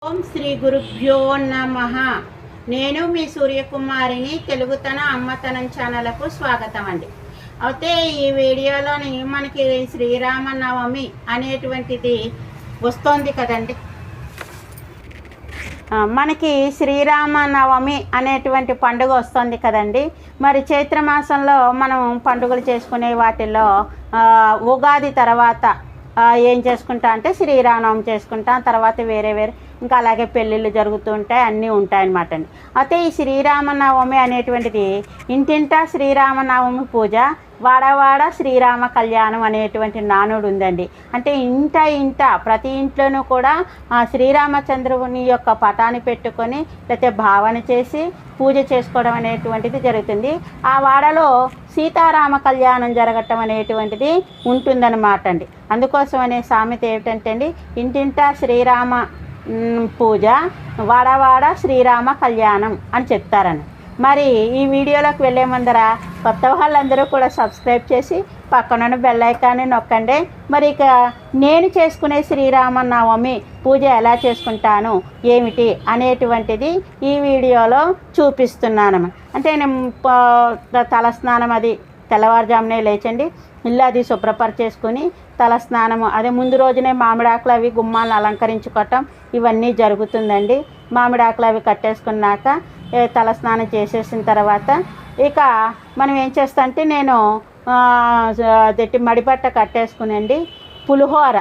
ఓం శ్రీ గురుభ్యో నమః. నేను మీ సూర్యకుమారిని. తెలుగుతన అమ్మతనం ఛానల్కు స్వాగతం అండి. అయితే ఈ వీడియోలోని మనకి శ్రీరామనవమి అనేటువంటిది వస్తోంది కదండి. మనకి శ్రీరామనవమి అనేటువంటి పండుగ వస్తుంది కదండి. మరి చైత్రమాసంలో మనం పండుగలు చేసుకునే వాటిల్లో ఉగాది తర్వాత ఏం చేసుకుంటా అంటే శ్రీరామనవమి చేసుకుంటాం. తర్వాత వేరే ఇంకా అలాగే పెళ్ళిళ్ళు జరుగుతూ ఉంటాయి, అన్నీ ఉంటాయన్నమాట అండి. అయితే ఈ శ్రీరామనవమి అనేటువంటిది ఇంటింటా శ్రీరామనవమి పూజ, వాడవాడ శ్రీరామ కళ్యాణం అనేటువంటి నానుడు ఉందండి. అంటే ఇంట ప్రతి ఇంట్లోనూ కూడా శ్రీరామచంద్రుని యొక్క పటాన్ని పెట్టుకొని లేకపోతే భావన చేసి పూజ చేసుకోవడం అనేటువంటిది జరుగుతుంది. ఆ వాడలో సీతారామ కళ్యాణం జరగటం అనేటువంటిది ఉంటుందన్నమాట అండి. అందుకోసం అనే సామెత ఏమిటంటే అండి, ఇంటింటా శ్రీరామ పూజ, వాడవాడ శ్రీరామ కళ్యాణం అని చెప్తారని. మరి ఈ వీడియోలోకి వెళ్ళే ముందర కొత్త వాళ్ళందరూ కూడా సబ్స్క్రైబ్ చేసి పక్కన బెల్ ఐకాన్ని నొక్కండి. మరి ఇక నేను చేసుకునే శ్రీరామనవమి పూజ ఎలా చేసుకుంటాను ఏమిటి అనేటువంటిది ఈ వీడియోలో చూపిస్తున్నాను. అంటే నేను తలస్నానం అది తెల్లవారుజామునే లేచండి, ఇల్లు అది శుభ్రపరిచేసుకుని తలస్నానము అదే ముందు రోజునే మామిడాకులు అవి గుమ్మాలను అలంకరించుకోవటం ఇవన్నీ జరుగుతుందండి. మామిడాకులు అవి కట్టేసుకున్నాక తలస్నానం చేసేసిన తర్వాత ఇక మనం ఏం చేస్తా అంటే నేను మడిపట్ట కట్టేసుకునండి పులిహోర,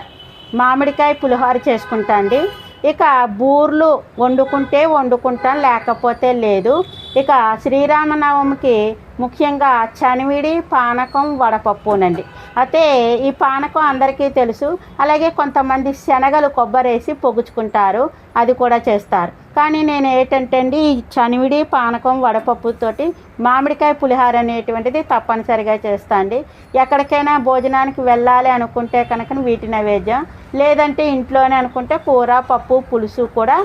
మామిడికాయ పులిహోర చేసుకుంటా అండి. ఇక బూర్లు వండుకుంటాను, లేకపోతే లేదు. ఇక శ్రీరామనవమికి ముఖ్యంగా చనివిడి, పానకం, వడపప్పునండి. అయితే ఈ పానకం అందరికీ తెలుసు. అలాగే కొంతమంది శనగలు కొబ్బరేసి పొగుచుకుంటారు, అది కూడా చేస్తారు. కానీ నేను ఏంటంటే అండి, ఈ చనివిడి, పానకం, వడపప్పుతోటి మామిడికాయ పులిహోర అనేటువంటిది తప్పనిసరిగా చేస్తా అండి. ఎక్కడికైనా భోజనానికి వెళ్ళాలి అనుకుంటే కనుక వీటి నైవేద్యం, లేదంటే ఇంట్లోనే అనుకుంటే కూర, పప్పు, పులుసు కూడా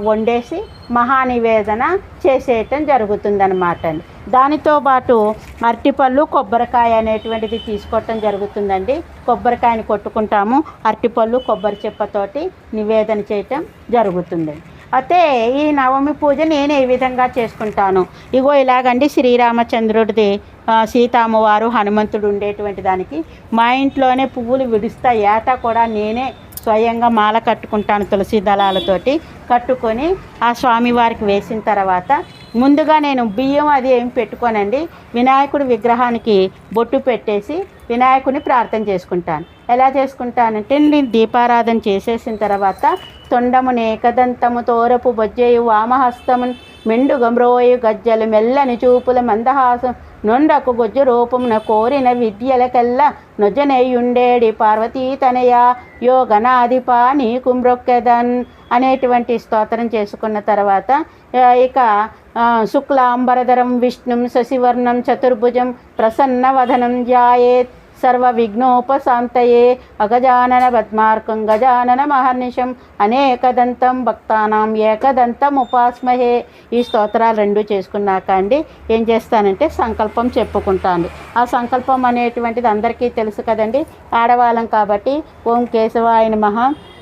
వండేసి మహానివేదన చేసేయటం జరుగుతుందన్నమాట అండి. దానితో పాటు అరటిపళ్ళు, కొబ్బరికాయ అనేటువంటిది తీసుకోవటం జరుగుతుందండి. కొబ్బరికాయని కొట్టుకుంటాము, అరటిపళ్ళు, కొబ్బరి చెప్పతోటి నివేదన చేయటం జరుగుతుందండి. అయితే ఈ నవమి పూజ నేను ఏ విధంగా చేసుకుంటాను, ఇగో ఇలాగండి. శ్రీరామచంద్రుడిది, సీతామ్మవారు, హనుమంతుడు ఉండేటువంటి దానికి మా ఇంట్లోనే పువ్వులు విడుస్తా ఏటా కూడా నేనే స్వయంగా మాల కట్టుకుంటాను. తులసి దళాలతోటి కట్టుకొని ఆ స్వామివారికి వేసిన తర్వాత ముందుగా నేను బియ్యం అది ఏమి పెట్టుకోనండి, వినాయకుడి విగ్రహానికి బొట్టు పెట్టేసి వినాయకుడిని ప్రార్థన చేసుకుంటాను. ఎలా చేసుకుంటానంటే నేను దీపారాధన చేసేసిన తర్వాత తొండముని ఏకదంతము తోరపు బొజ్జేయు వామహస్తము మెండు గమ్రోయు గజ్జలు మెల్లని చూపుల మందహాసం నొండకు గొజ్జు రూపమున కోరిన విద్యలకెల్లా నొజనేయుండేడి పార్వతీ తనయ యోగనాధిప నీకు మ్రొక్కెదన్ అనేటువంటి స్తోత్రం చేసుకున్న తర్వాత ఇక శుక్లాంబరధరం విష్ణుం శశివర్ణం చతుర్భుజం ప్రసన్నవదనం ధ్యాయేత్ సర్వ విఘ్నోపశాంతయే అగజానన పద్మార్కం గజానన మహర్నిశం అనేకదంతం భక్తానాం ఏకదంతం ఉపాస్మహే. ఈ స్తోత్రాలు రెండు చేసుకున్నాక అండి ఏం చేస్తానంటే సంకల్పం చెప్పుకుంటాను. ఆ సంకల్పం అనేటువంటిది అందరికీ తెలుసు కదండి, ఆడవాళ్ళం కాబట్టి ఓం కేశవాయ నమః,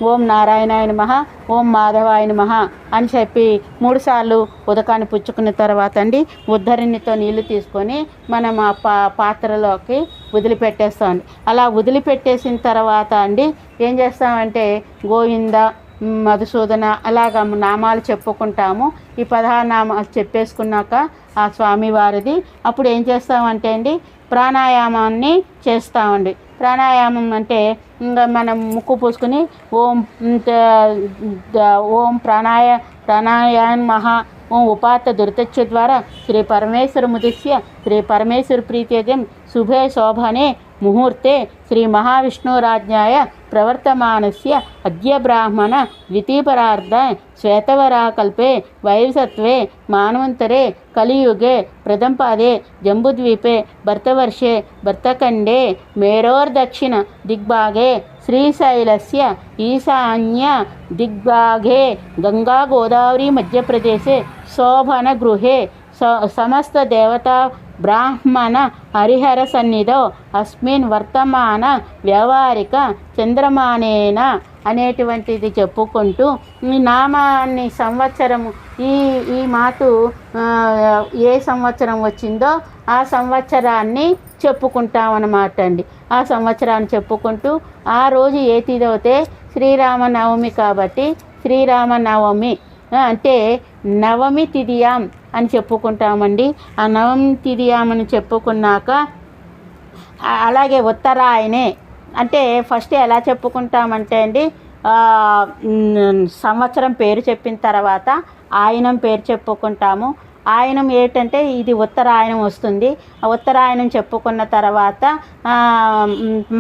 ఓం నారాయణాయ నమః, ఓం మాధవాయ నమః అని చెప్పి 3 సార్లు ఉదకాన్ని పుచ్చుకున్న తర్వాత అండి ఉద్ధరిణితో నీళ్లు తీసుకొని మనం ఆ పాత్రలోకి వదిలిపెట్టేస్తామండి. అలా వదిలిపెట్టేసిన తర్వాత అండి ఏం చేస్తామంటే గోవింద, మధుసూదన అలాగ నామాలు చెప్పుకుంటాము. ఈ 16 నామాలు చెప్పేసుకున్నాక ఆ స్వామివారిది అప్పుడు ఏం చేస్తామంటే అండి ప్రాణాయామాన్ని చేస్తామండి. ప్రాణాయామం అంటే ఇంకా మనం ముక్కు పూసుకుని ఓం ప్రాణాయామ మహా ఓం ఉపాత దురితచ్చ ద్వారా శ్రీ పరమేశ్వర ముదిశ్య శ్రీ పరమేశ్వర ప్రీత్యజం శుభే శోభనే ముహూర్తే శ్రీ మహావిష్ణురాజ్ఞాయ ప్రవర్తమానస్య అద్య బ్రాహ్మణ ద్వితీపరార్ధ శ్వేతవరాకల్పే వైవసత్వే మానవంతరే కలియుగే ప్రథంపాదే జంబుద్వీపే భర్తవర్షే భర్తఖండే మేరోర్దక్షిణ దిగ్భాగే శ్రీశైలస్య ఈశాన్య దిగ్భాగే గంగా గోదావరి మధ్యప్రదేశే శోభన గృహే సమస్త దేవతా బ్రాహ్మణ హరిహర సన్నిధౌ అస్మిన్ వర్తమాన వ్యవహారిక చంద్రమానేన అనేటువంటిది చెప్పుకుంటూ ఈ నామాన్ని సంవత్సరము ఈ ఈ మాట ఏ సంవత్సరం వచ్చిందో ఆ సంవత్సరాన్ని చెప్పుకుంటామన్నమాట అండి. ఆ సంవత్సరాన్ని చెప్పుకుంటూ ఆ రోజు ఏ తిథి అయితే శ్రీరామనవమి కాబట్టి శ్రీరామనవమి అంటే నవమి తిథియాం అని చెప్పుకుంటామండి. ఆ నవమి తిథియాం అని చెప్పుకున్నాక అలాగే ఉత్తరాయణే అంటే ఫస్ట్ ఎలా చెప్పుకుంటామంటే అండి సంవత్సరం పేరు చెప్పిన తర్వాత ఆయనం పేరు చెప్పుకుంటాము. ఆయనం ఏంటంటే ఇది ఉత్తరాయణం వస్తుంది. ఉత్తరాయణం చెప్పుకున్న తర్వాత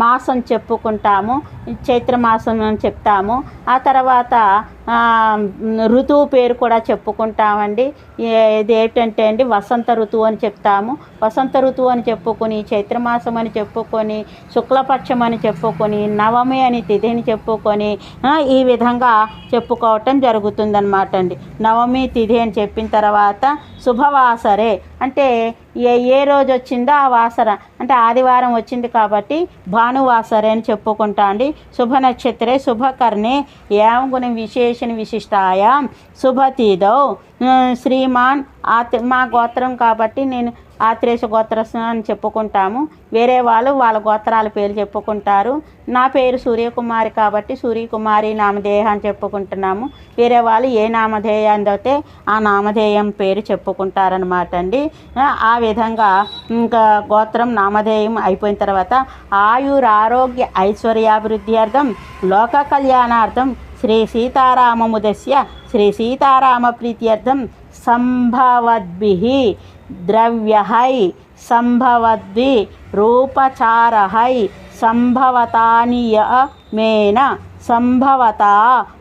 మాసం చెప్పుకుంటాము, చైత్రమాసం అని చెప్తాము. ఆ తర్వాత ఋతువు పేరు కూడా చెప్పుకుంటామండి. ఇది ఏంటంటే అండి వసంత ఋతువు అని చెప్తాము. వసంత ఋతువు అని చెప్పుకొని, చైత్రమాసం అని చెప్పుకొని, శుక్లపక్షం అని చెప్పుకొని, నవమి అని తిథిని చెప్పుకొని ఈ విధంగా చెప్పుకోవటం జరుగుతుందన్నమాట అండి. నవమి తిథి అని చెప్పిన తర్వాత శుభవాసరే అంటే ఏ రోజు వచ్చిందో ఆ వాసర అంటే ఆదివారం వచ్చింది కాబట్టి భానువాసరే అని చెప్పుకుంటా అండి. శుభ నక్షత్రే శుభకర్ణే యాం గుణ విశేషణ విశిష్టాయాం శుభతీదౌ శ్రీమాన్ మా గోత్రం కాబట్టి నేను ఆత్రేయ గోత్రస్సు అని చెప్పుకుంటాము. వేరే వాళ్ళు వాళ్ళ గోత్రాల పేరు చెప్పుకుంటారు. నా పేరు సూర్యకుమారి కాబట్టి సూర్యకుమారి నామధేయ అని చెప్పుకుంటున్నాము. వేరే వాళ్ళు ఏ నామధేయం అయితే ఆ నామధేయం పేరు చెప్పుకుంటారనమాట అండి. ఆ విధంగా ఇంకా గోత్రం నామధేయం అయిపోయిన తర్వాత ఆయురారోగ్య ఐశ్వర్యాభివృద్ధి అర్థం లోక కళ్యాణార్థం శ్రీ సీతారామముదస్య శ్రీ సీతారామ ప్రీత్యర్థం సంభవద్భిః ద్రవ్యహై సంభవద్భి రూపచారహై సంభవతానియమేన సంభవతా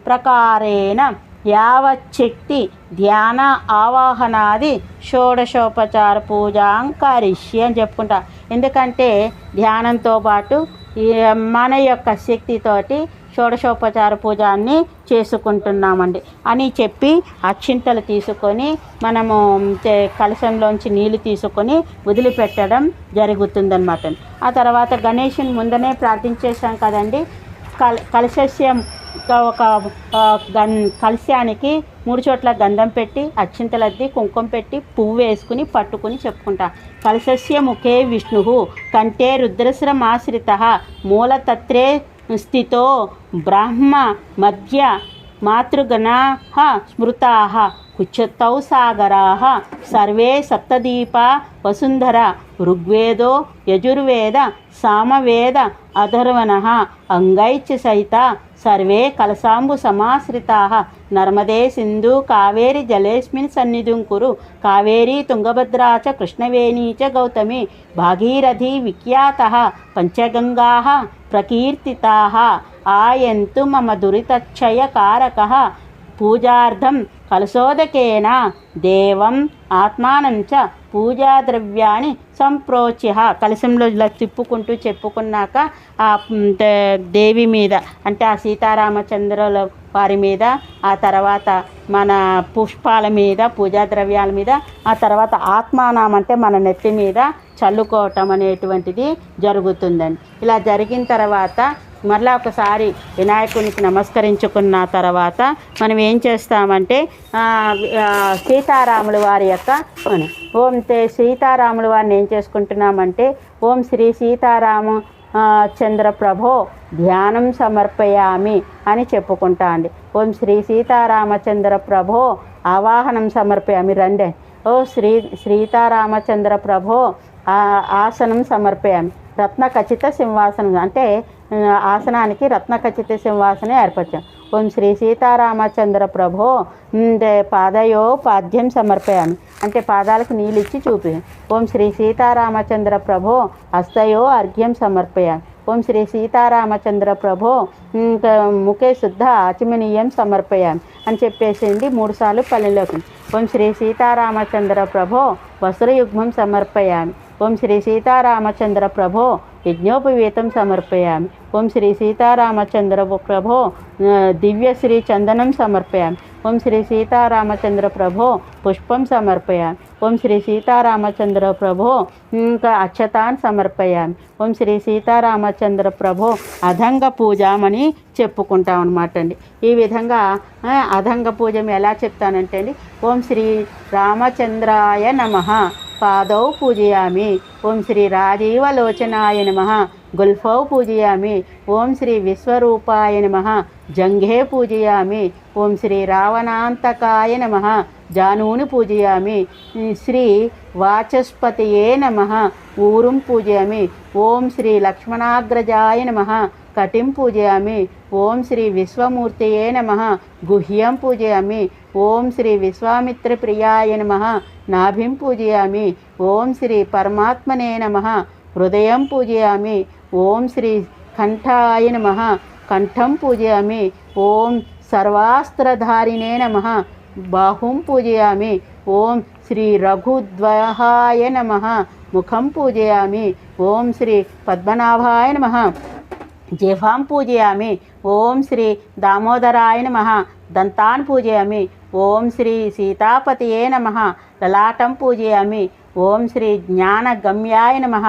ప్రకారేణ యావచ్చక్తి ధ్యాన ఆవాహనాది షోడశోపచార పూజాం కరిష్యే అని చెప్పుకుంటా. ఎందుకంటే ధ్యానంతో పాటు మన యొక్క శక్తితోటి షోడశోపచార పూజాన్ని చేసుకుంటున్నామండి అని చెప్పి అక్షింతలు తీసుకొని మనము కలశంలోంచి నీళ్ళు తీసుకొని వదిలిపెట్టడం జరుగుతుందన్నమాట. ఆ తర్వాత గణేషుని ముందనే ప్రార్థించేసాం కదండి. కలశస్యం ఒక కలశానికి 3 చోట్ల గంధం పెట్టి అక్షింతలద్ది కుంకుమ పెట్టి పువ్వు వేసుకుని పట్టుకుని చెప్పుకుంటా. కలశస్య ముఖే విష్ణు కంఠే రుద్రస్రమాశ్రితః మూలతత్రే స్థితో బ్రహ్మ మధ్య మాతృగణాః స్మృతాః కుచ్చతౌ సాగరాః సర్వే సప్తదీపా వసుంధర ఋగ్వేదో యజుర్వేద సామవేద అధర్వణః అంగైశ్చ సహిత సర్వే కలశాంబు సమాశ్రితాః నర్మదే సింధు కావేరి జలేస్మిన్ సన్నిధిం కురు కావేరీ తుంగభద్రా చ కృష్ణవేణీ చ గౌతమి భాగీరథీ విఖ్యాతః పంచగంగాః ప్రకీర్తితాః ఆయంతు మమ దురితక్షయకారకః పూజార్థం కలశోదకేన దేవం ఆత్మానం చ పూజాద్రవ్యాన్ని సంప్రోచ్య కలశంలో ఇలా తిప్పుకుంటూ చెప్పుకున్నాక ఆ దేవి మీద అంటే ఆ సీతారామచంద్రుల వారి మీద, ఆ తర్వాత మన పుష్పాల మీద పూజా ద్రవ్యాల మీద, ఆ తర్వాత ఆత్మానాం అంటే మన నెత్తి మీద చల్లుకోవటం అనేటువంటిది జరుగుతుందండి. ఇలా జరిగిన తర్వాత మరలా ఒకసారి వినాయకునికి నమస్కరించుకున్న తర్వాత మనం ఏం చేస్తామంటే సీతారాముల వారి యొక్క సీతారాముల వారిని ఏం చేసుకుంటున్నామంటే ఓం శ్రీ సీతారామ చంద్ర ప్రభో ధ్యానం సమర్పయామి అని చెప్పుకుంటా అండి. ఓం శ్రీ సీతారామచంద్ర ప్రభో ఆవాహనం సమర్పయామి రండి. ఓ సీతారామచంద్ర ప్రభో ఆసనం సమర్పయామి. రత్నఖచిత సింహాసనం అంటే ఆసనానికి రత్నఖచిత సింహాసనం ఏర్పరిచాం. ఓం శ్రీ సీతారామచంద్ర ప్రభో పాదయో పాద్యం సమర్పయామి అంటే పాదాలకు నీళ్ళు ఇచ్చి చూపి. ఓం శ్రీ సీతారామచంద్ర ప్రభో హస్తయో అర్ఘ్యం సమర్పయామి. ఓం శ్రీ సీతారామచంద్ర ప్రభో ముఖే శుద్ధ ఆచమనీయం సమర్పయామి అని చెప్పేసింది 3 సార్లు పల్లెలోకి. ఓం శ్రీ సీతారామచంద్ర ప్రభో వస్త్రయుగ్మం సమర్పయామి. ఓం శ్రీ సీతారామచంద్ర ప్రభో యజ్ఞోపవీతం సమర్పయామి. ఓం శ్రీ సీతారామచంద్ర ప్రభో దివ్యశ్రీ చందనం సమర్పయామి. ఓం శ్రీ సీతారామచంద్ర ప్రభో పుష్పం సమర్పయామి. ఓం శ్రీ సీతారామచంద్ర ప్రభో ఇంకా అక్షతాన్ సమర్పయామి. ఓం శ్రీ సీతారామచంద్ర ప్రభో అధంగ పూజమని చెప్పుకుంటాం అనమాట అండి. ఈ విధంగా అధంగ పూజ ఎలా చెప్తానంటే అండి, ఓం శ్రీ రామచంద్రాయ నమః పాదౌ పూజయామి. ఓం శ్రీ రాజీవలోచనాయ నమః గుల్ఫౌ పూజయామి. ఓం శ్రీ విశ్వరూపాయ నమః జంఘే పూజయామి. ఓం శ్రీ రావణాంతకాయ నమః జానూని పూజయామి. శ్రీ వాచస్పతియే నమః ఊరుం పూజయామి. ఓం శ్రీ లక్ష్మణాగ్రజాయ నమః కటిం పూజయామి. ఓం శ్రీ విశ్వమూర్తయే నమః గుహ్యం పూజయామి. ఓం శ్రీ విశ్వామిత్రప్రియాయ నమః నాభిం పూజయామి. ఓం శ్రీ పరమాత్మనే నమః హృదయం పూజయామి. ఓం శ్రీ కంఠాయ నమః కంఠం పూజయామి. ఓం సర్వాస్త్రధారిణే నమః బాహుం పూజయామి. ఓం శ్రీ రఘుద్వహాయ నమః ముఖం పూజయామి. ఓం శ్రీ పద్మనాభాయ నమః జిహ్వాం పూజయామి. ఓం శ్రీ దామోదరాయ నమః దంతాన్ పూజయామి. ఓం శ్రీ సీతాపతియే నమః లలాటం పూజయామి. ఓం శ్రీ జ్ఞానగమ్యాయ నమః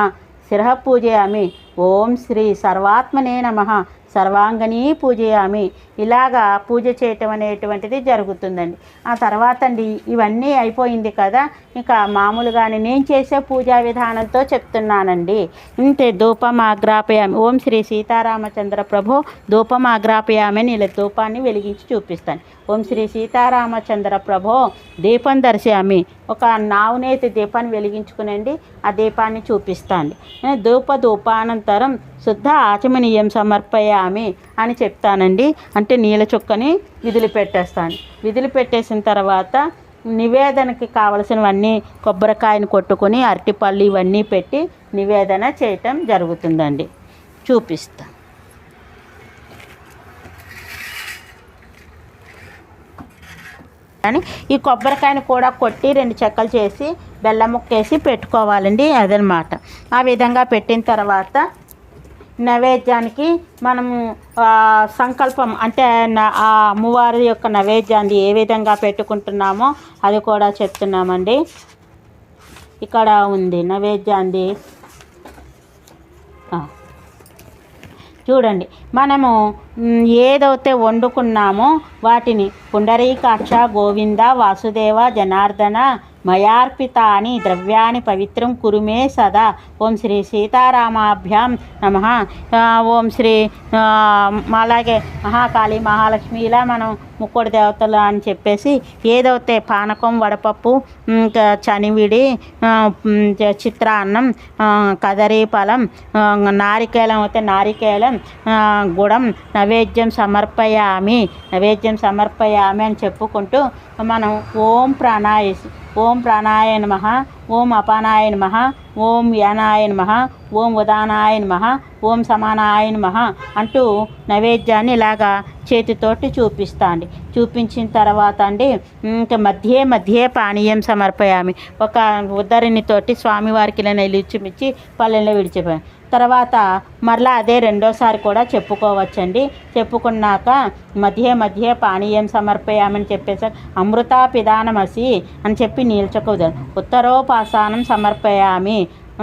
శిరః పూజయామి. ఓం శ్రీ సర్వాత్మనే నమః సర్వాంగనీ పూజయామి. ఇలాగా పూజ చేయటం అనేటువంటిది జరుగుతుందండి. ఆ తర్వాత అండి ఇవన్నీ అయిపోయింది కదా, ఇంకా మామూలుగానే నేను చేసే పూజా విధానంతో చెప్తున్నానండి. ఇంతే ధూపం ఆగ్రాపయామి. ఓం శ్రీ సీతారామచంద్ర ప్రభో ధూపం ఆగ్రాపయామి అని ఇలా ధూపాన్ని వెలిగించి చూపిస్తాను. ఓం శ్రీ సీతారామచంద్ర ప్రభో దీపం దర్శయామి. ఒక నావునేతి దీపాన్ని వెలిగించుకునండి, ఆ దీపాన్ని చూపిస్తాండి. ధూపానంతరం శుద్ధ ఆచమనీయం సమర్పయామి అని చెప్తానండి. అంటే నీళ్ళ చుక్కని విధులు పెట్టేస్తాను. విధులు పెట్టేసిన తర్వాత నివేదనకి కావలసినవన్నీ కొబ్బరికాయను కొట్టుకొని అరటిపళ్ళు ఇవన్నీ పెట్టి నివేదన చేయటం జరుగుతుందండి. చూపిస్తాను. కానీ ఈ కొబ్బరికాయను కూడా కొట్టి 2 చెక్కలు చేసి బెల్లం ముక్కేసి పెట్టుకోవాలండి. అదనమాట. ఆ విధంగా పెట్టిన తర్వాత నైవేద్యానికి మనము సంకల్పం అంటే ఆ అమ్మవారి యొక్క నైవేద్యాన్ని ఏ విధంగా పెట్టుకుంటున్నామో అది కూడా చెప్తున్నామండి. ఇక్కడ ఉంది నైవేద్యాన్ని చూడండి. మనము ఏదైతే వండుకున్నామో వాటిని పుండరీకాక్ష గోవింద వాసుదేవ జనార్దన మయార్పితాని ద్రవ్యాన్ని పవిత్రం కురుమే సదా. ఓం శ్రీ సీతారామాభ్యాం నమః. ఓం శ్రీ అలాగే మహాకాళి మహాలక్ష్మి ఇలా మనం ముక్కోడి దేవతలు అని చెప్పేసి ఏదైతే పానకం వడపప్పు ఇంకా చనివిడి చిత్రాన్నం కదరీ ఫలం నారికేలం అయితే నారికేలం గుడం నైవేద్యం సమర్పయామి అని చెప్పుకుంటూ మనం ఓం ప్రాణాయ నమః ఓం అపానాయ నమః ఓం యానాయ నమః ఓం ఉదానాయ నమః ఓం సమానాయ నమః అంటూ నైవేద్యాన్ని ఇలాగా చేతితోటి చూపిస్తాండి. చూపించిన తర్వాత అండి ఇంకా మధ్య పానీయం సమర్పయామి. ఒక ఉద్దరినితోటి స్వామివారికి ఇలా నెలిచిమిచ్చి పల్లెల్లో విడిచిపోయాను. తర్వాత మరలా అదే రెండోసారి కూడా చెప్పుకోవచ్చండి. చెప్పుకున్నాక మధ్య పానీయం సమర్పయామని చెప్పేసి అమృతా పిదానమసి అని చెప్పి నీల్చొక్క వదలను. ఉత్తరోపాసానం సమర్పయామి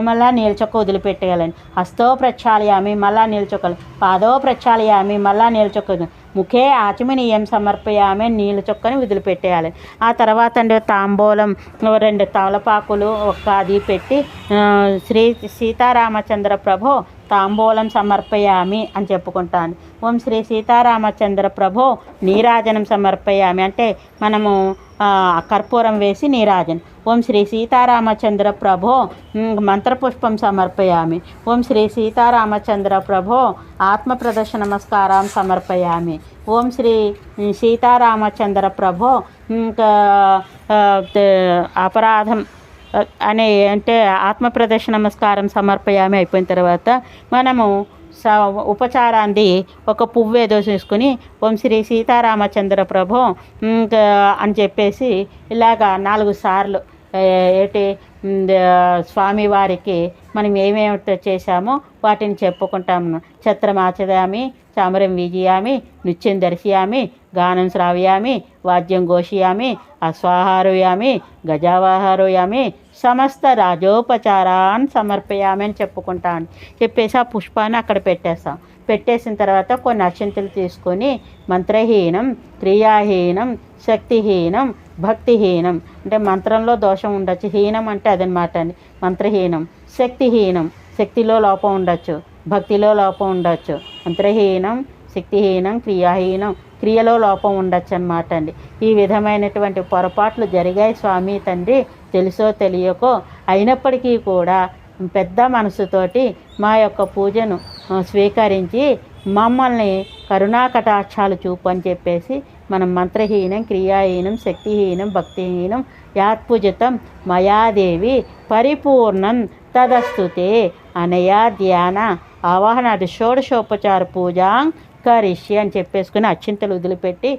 మళ్ళా నీల్చొక్క వదిలిపెట్టేయాలండి. హస్తో ప్రక్షాళయామి మళ్ళా నీల్చొక్కలు. పాదో ప్రక్షాళయామి మళ్ళా నీల్చొక్క. ముఖే ఆచమనీయం సమర్పయామి నీళ్ళ చొక్కని వదిలిపెట్టేయాలి. ఆ తర్వాత అండి తాంబూలం 2 తమలపాకులు ఒక అది పెట్టి శ్రీ సీతారామచంద్ర ప్రభో తాంబూలం సమర్పయామి అని చెప్పుకుంటాను. ఓం శ్రీ సీతారామచంద్ర ప్రభో నీరాజనం సమర్పయామి అంటే మనము కర్పూరం వేసి నీరాజనం. ఓం శ్రీ సీతారామచంద్ర ప్రభో మంత్రపుష్పం సమర్పయామి. ఓం శ్రీ సీతారామచంద్ర ప్రభో ఆత్మ ప్రదర్శన నమస్కారం సమర్పయామి. ఓం శ్రీ సీతారామచంద్ర ప్రభో అపరాధం అనే అంటే ఆత్మ ప్రదర్శన నమస్కారం సమర్పయామి అయిపోయిన తర్వాత మనము ఉపచారాన్ని ఒక పువ్వు ఏదో తీసుకుని ఓం శ్రీ సీతారామచంద్ర ప్రభో అని చెప్పేసి ఇలాగా 4 సార్లు స్వామివారికి మనం ఏమేమి చేశామో వాటిని చెప్పుకుంటాము. ఛత్రమాచయామి, చామరం విజయామి, నృత్యం దర్శయామి, గానం శ్రావయామి, వాద్యం ఘోషయామి, అశ్వాహారోయామి, గజావాహారోయామి, సమస్త రాజోపచారాన్ని సమర్పయామి అని చెప్పుకుంటాను. చెప్పేసి ఆ పుష్పాన్ని అక్కడ పెట్టేస్తాం. పెట్టేసిన తర్వాత కొన్ని అక్షంతలు తీసుకొని మంత్రహీనం, క్రియాహీనం, శక్తిహీనం, భక్తిహీనం, అంటే మంత్రంలో దోషం ఉండొచ్చు, హీనం అంటే అదనమాట అండి. మంత్రహీనం, శక్తిహీనం, శక్తిలో లోపం ఉండొచ్చు, భక్తిలో లోపం ఉండొచ్చు, మంత్రహీనం, శక్తిహీనం, క్రియాహీనం, క్రియలో లోపం ఉండొచ్చు అనమాట అండి. ఈ విధమైనటువంటి పొరపాట్లు జరిగాయి స్వామి తండ్రి, తెలుసో తెలియకో. అయినప్పటికీ కూడా పెద్ద మనసుతోటి మా యొక్క పూజను స్వీకరించి మమ్మల్ని కరుణాకటాక్షాలు చూపు అని చెప్పేసి మనం మంత్రహీనం, క్రియాహీనం, శక్తిహీనం, భక్తిహీనం యాత్పూజితం మయాదేవి పరిపూర్ణం తదస్తుతే అనయా ధ్యాన ఆవాహనాది షోడశోపచార పూజాం కరిష్య అని చెప్పేసుకుని అక్షింతలు వదిలిపెట్టి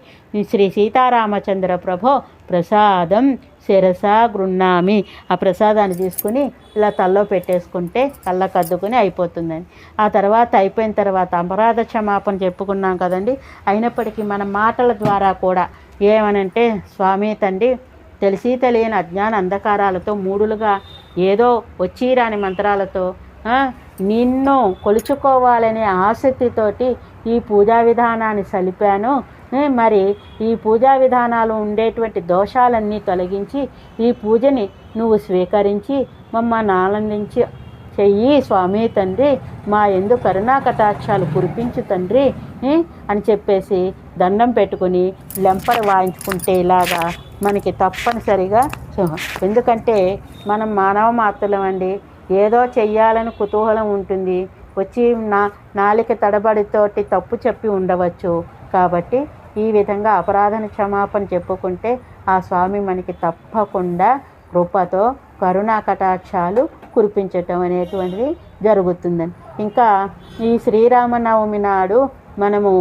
శ్రీ సీతారామచంద్ర ప్రభో ప్రసాదం శిరస గృహ్ణామి, ఆ ప్రసాదాన్ని తీసుకుని ఇలా తల్లో పెట్టేసుకుంటే కళ్ళకు అద్దుకుని అయిపోతుందండి. ఆ తర్వాత అయిపోయిన తర్వాత అపరాధ క్షమాపణ చెప్పుకున్నాం కదండి. అయినప్పటికీ మన మాటల ద్వారా కూడా ఏమనంటే స్వామి తండ్రి తెలిసి తెలియని అజ్ఞాన అంధకారాలతో మూడులుగా ఏదో వచ్చిరాని మంత్రాలతో నిన్ను కొలుచుకోవాలనే ఆసక్తితోటి ఈ పూజా విధానాన్ని సలిపాను. మరి ఈ పూజా విధానాలు ఉండేటువంటి దోషాలన్నీ తొలగించి ఈ పూజని నువ్వు స్వీకరించి మమ్మల్ని ఆనందించి చెయ్యి స్వామి తండ్రి, మా యందు కరుణా కటాక్షాలు కురిపించు తండ్రి అని చెప్పేసి దండం పెట్టుకుని లెంపర వాయించుకుంటే ఇలాగా మనకి తప్పనిసరిగా. ఎందుకంటే మనం మానవ మాత్రలమండి, ఏదో చెయ్యాలని కుతూహలం ఉంటుంది, వచ్చి నాలిక తడబడితోటి తప్పు చెప్పి ఉండవచ్చు. కాబట్టి ఈ విధంగా అపరాధన క్షమాపణ చెప్పుకుంటే ఆ స్వామి మనకి తప్పకుండా కృపతో కరుణా కటాక్షాలు కురిపించటం అనేటువంటిది జరుగుతుందని. ఇంకా ఈ శ్రీరామనవమి నాడు మనము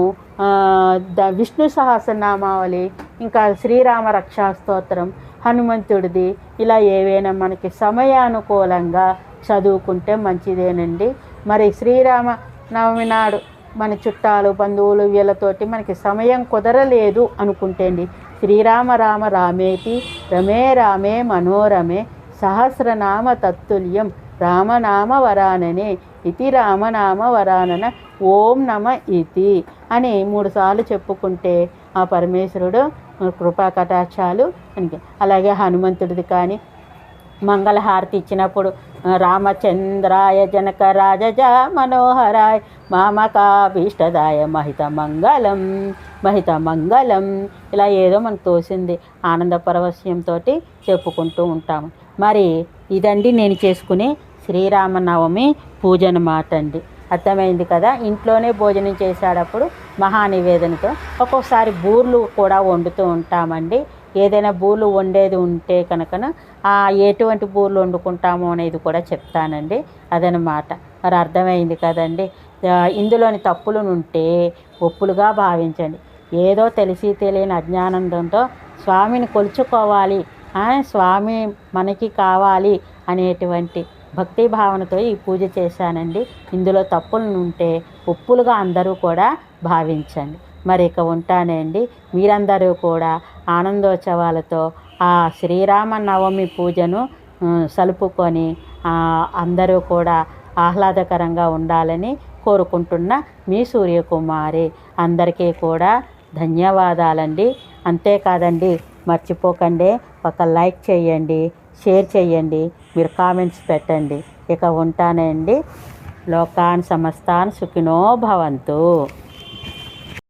విష్ణు సహస్రనామావళి, ఇంకా శ్రీరామ రక్షా స్తోత్రం, హనుమంతుడిది ఇలా ఏవైనా మనకి సమయానుకూలంగా చదువుకుంటే మంచిదేనండి. మరి శ్రీరామ నవమి నాడు మన చుట్టాలు బంధువులు వీళ్ళతోటి మనకి సమయం కుదరలేదు అనుకుంటే అండి, శ్రీరామ రామ రామేతి రమే రామే మనోరమే సహస్రనామ తత్తుల్యం రామనామ వరాననే ఇతి రామనామ వరానన ఓం నమ ఇతి అని 3 సార్లు చెప్పుకుంటే ఆ పరమేశ్వరుడు కృపా కటాక్షాలు మనకి. అలాగే హనుమంతుడిది కానీ మంగళహారతి ఇచ్చినప్పుడు రామచంద్రాయ జనక రాజజ మనోహరాయ మామకాభీష్టదాయ మహిత మంగళం మహిత మంగళం ఇలా ఏదో మనకు తోసింది ఆనంద పరవశ్యంతో చెప్పుకుంటూ ఉంటాము. మరి ఇదండి నేను చేసుకునే శ్రీరామనవమి పూజ అన్నమాట అండి. అర్థమైంది కదా. ఇంట్లోనే భోజనం చేసేటప్పుడు మహానివేదనతో ఒక్కొక్కసారి బూర్లు కూడా వండుతూ ఉంటామండి. ఏదైనా బూర్లు వండేది ఉంటే కనుక ఎటువంటి బూర్లు వండుకుంటామో అనేది కూడా చెప్తానండి. అదనమాట. మరి అర్థమైంది కదండి. ఇందులోని తప్పులు ఉంటే ఒప్పులుగా భావించండి. ఏదో తెలిసి తెలియని అజ్ఞానంతో స్వామిని కొలుచుకోవాలి, స్వామి మనకి కావాలి అనేటువంటి భక్తి భావనతో ఈ పూజ చేశానండి. ఇందులో తప్పులు ఉంటే ఒప్పులుగా అందరూ కూడా భావించండి. మరి ఇక ఉంటానండి. మీరందరూ కూడా ఆనందోత్సవాలతో ఆ శ్రీరామనవమి పూజను సలుపుకొని అందరూ కూడా ఆహ్లాదకరంగా ఉండాలని కోరుకుంటున్న మీ సూర్యకుమారి. అందరికీ కూడా ధన్యవాదాలండి. అంతేకాదండి, మర్చిపోకండి ఒక లైక్ చేయండి, షేర్ చేయండి, మీరు కామెంట్స్ పెట్టండి. ఇక ఉంటానండి. లోకాన్ సమస్తాన్ సుఖినో భవంతు.